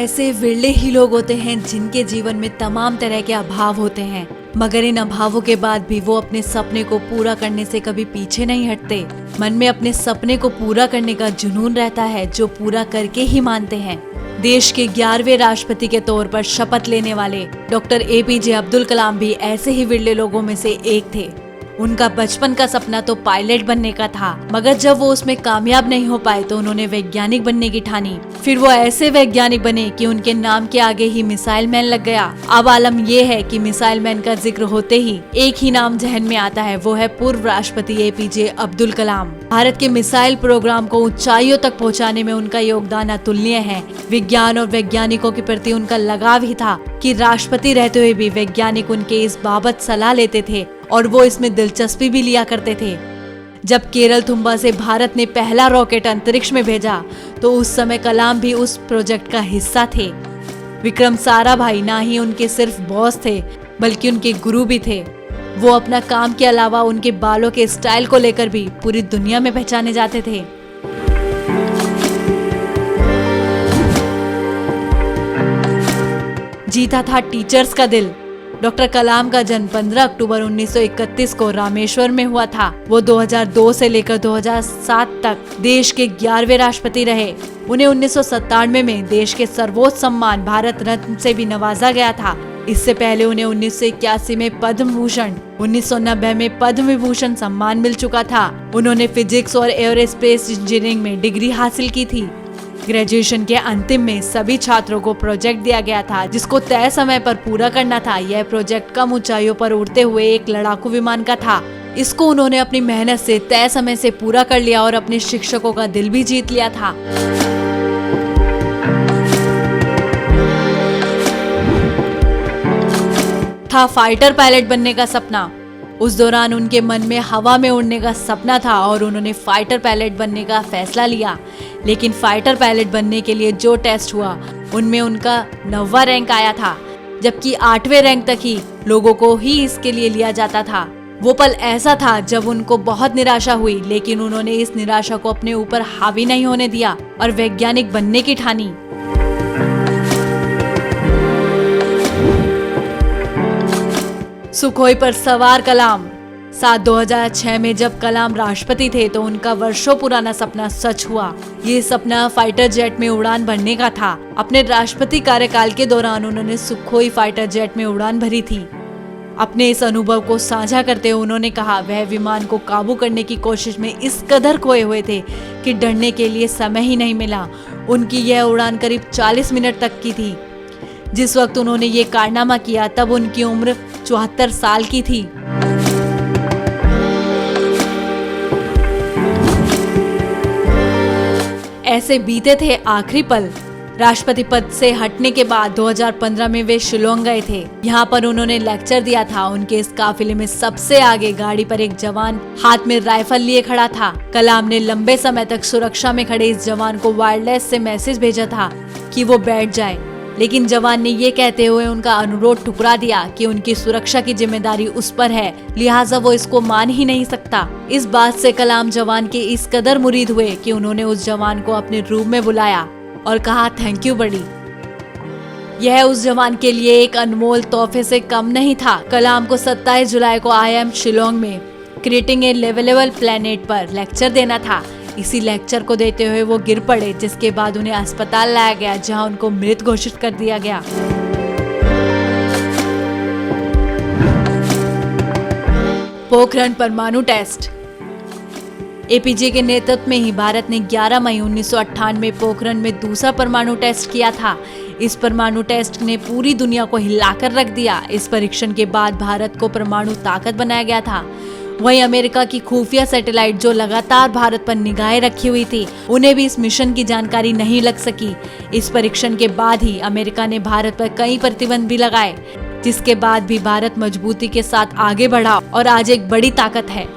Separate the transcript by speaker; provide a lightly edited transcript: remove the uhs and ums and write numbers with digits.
Speaker 1: ऐसे विरले ही लोग होते हैं जिनके जीवन में तमाम तरह के अभाव होते हैं, मगर इन अभावों के बाद भी वो अपने सपने को पूरा करने से कभी पीछे नहीं हटते। मन में अपने सपने को पूरा करने का जुनून रहता है जो पूरा करके ही मानते हैं। देश के 11वें राष्ट्रपति के तौर पर शपथ लेने वाले डॉक्टर APJ अब्दुल कलाम भी ऐसे ही विरले लोगों में से एक थे। उनका बचपन का सपना तो पायलट बनने का था, मगर जब वो उसमें कामयाब नहीं हो पाए तो उन्होंने वैज्ञानिक बनने की ठानी। फिर वो ऐसे वैज्ञानिक बने कि उनके नाम के आगे ही मिसाइल मैन लग गया। अब आलम ये है कि मिसाइल मैन का जिक्र होते ही एक ही नाम जहन में आता है, वो है पूर्व राष्ट्रपति APJ अब्दुल कलाम। भारत के मिसाइल प्रोग्राम को ऊंचाइयों तक पहुंचाने में उनका योगदान अतुलनीय है। विज्ञान और वैज्ञानिकों के प्रति उनका लगाव ही था कि राष्ट्रपति रहते हुए भी वैज्ञानिक उनके इस बाबत सलाह लेते थे और वो इसमें दिलचस्पी भी लिया करते थे। जब केरल थुम्बा से भारत ने पहला रॉकेट अंतरिक्ष में भेजा तो उस समय कलाम भी उस प्रोजेक्ट का हिस्सा थे। विक्रम साराभाई ना ही उनके सिर्फ बॉस थे बल्कि उनके गुरु भी थे। वो अपना काम के अलावा उनके बालों के स्टाइल को लेकर भी पूरी दुनिया में पहचाने जाते थे। जीता था टीचर्स का दिल। डॉक्टर कलाम का जन्म 15 अक्टूबर 1931 को रामेश्वर में हुआ था। वो 2002 से लेकर 2007 तक देश के 11वें राष्ट्रपति रहे। उन्हें 1997 में देश के सर्वोच्च सम्मान भारत रत्न से भी नवाजा गया था। इससे पहले उन्हें 1981 में पद्म भूषण, 1990 में पद्म विभूषण सम्मान मिल चुका था। उन्होंने फिजिक्स और एयरोस्पेस इंजीनियरिंग में डिग्री हासिल की थी। ग्रेजुएशन के अंतिम में सभी छात्रों को प्रोजेक्ट दिया गया था जिसको तय समय पर पूरा करना था। यह प्रोजेक्ट कम ऊंचाइयों पर उड़ते हुए एक लड़ाकू विमान का था। इसको उन्होंने अपनी मेहनत से तय समय से पूरा कर लिया और अपने शिक्षकों का दिल भी जीत लिया था। फाइटर पायलट बनने का सपना। उस दौरान उनके मन में हवा में उड़ने का सपना था और उन्होंने फाइटर पायलट बनने का फैसला लिया। लेकिन फाइटर पायलट बनने के लिए जो टेस्ट हुआ उनमें उनका 9वां रैंक आया था, जबकि 8वें रैंक तक ही लोगों को ही इसके लिए लिया जाता था। वो पल ऐसा था जब उनको बहुत निराशा हुई, लेकिन उन्होंने इस निराशा को अपने ऊपर हावी नहीं होने दिया और वैज्ञानिक बनने की ठानी। सुखोई पर सवार कलाम। 2006 में जब कलाम राष्ट्रपति थे तो उनका वर्षों पुराना सपना सच हुआ। ये सपना फाइटर जेट में उड़ान भरने का था। अपने राष्ट्रपति कार्यकाल के दौरान उन्होंने सुखोई फाइटर जेट में उड़ान भरी थी। अपने इस अनुभव को साझा करते हुए उन्होंने कहा, वह विमान को काबू करने की कोशिश में इस कदर खोए हुए थे कि डरने के लिए समय ही नहीं मिला। उनकी यह उड़ान करीब 40 मिनट तक की थी। जिस वक्त उन्होंने ये कारनामा किया तब उनकी उम्र 74 साल की थी। ऐसे बीते थे आखिरी पल। राष्ट्रपति पद से हटने के बाद 2015 में वे शिलोंग गए थे। यहाँ पर उन्होंने लेक्चर दिया था। उनके इस काफिले में सबसे आगे गाड़ी पर एक जवान हाथ में राइफल लिए खड़ा था। कलाम ने लंबे समय तक सुरक्षा में खड़े इस जवान को वायरलेस से मैसेज भेजा था कि वो बैठ जाए, लेकिन जवान ने ये कहते हुए उनका अनुरोध ठुकरा दिया कि उनकी सुरक्षा की जिम्मेदारी उस पर है, लिहाजा वो इसको मान ही नहीं सकता। इस बात से कलाम जवान के इस कदर मुरीद हुए कि उन्होंने उस जवान को अपने रूम में बुलाया और कहा, थैंक यू बड़ी। यह उस जवान के लिए एक अनमोल तोहफे से कम नहीं था। कलाम को 27 जुलाई को IIM शिलोंग में क्रिएटिंग ए लिवेबल प्लेनेट पर लेक्चर देना था। इसी लेक्चर को देते हुए वो गिर पड़े, जिसके बाद उन्हें अस्पताल लाया गया जहां उनको मृत घोषित कर दिया गया। पोखरण परमाणु टेस्ट। APJ के नेतृत्व में ही भारत ने 11 मई 1998 में पोखरण में दूसरा परमाणु टेस्ट किया था। इस परमाणु टेस्ट ने पूरी दुनिया को हिलाकर रख दिया। इस परीक्षण के बाद भारत को परमाणु ताकत बनाया गया था। वहीं अमेरिका की खुफिया सैटेलाइट जो लगातार भारत पर निगाहें रखी हुई थी, उन्हें भी इस मिशन की जानकारी नहीं लग सकी। इस परीक्षण के बाद ही अमेरिका ने भारत पर कई प्रतिबंध भी लगाए, जिसके बाद भी भारत मजबूती के साथ आगे बढ़ा और आज एक बड़ी ताकत है।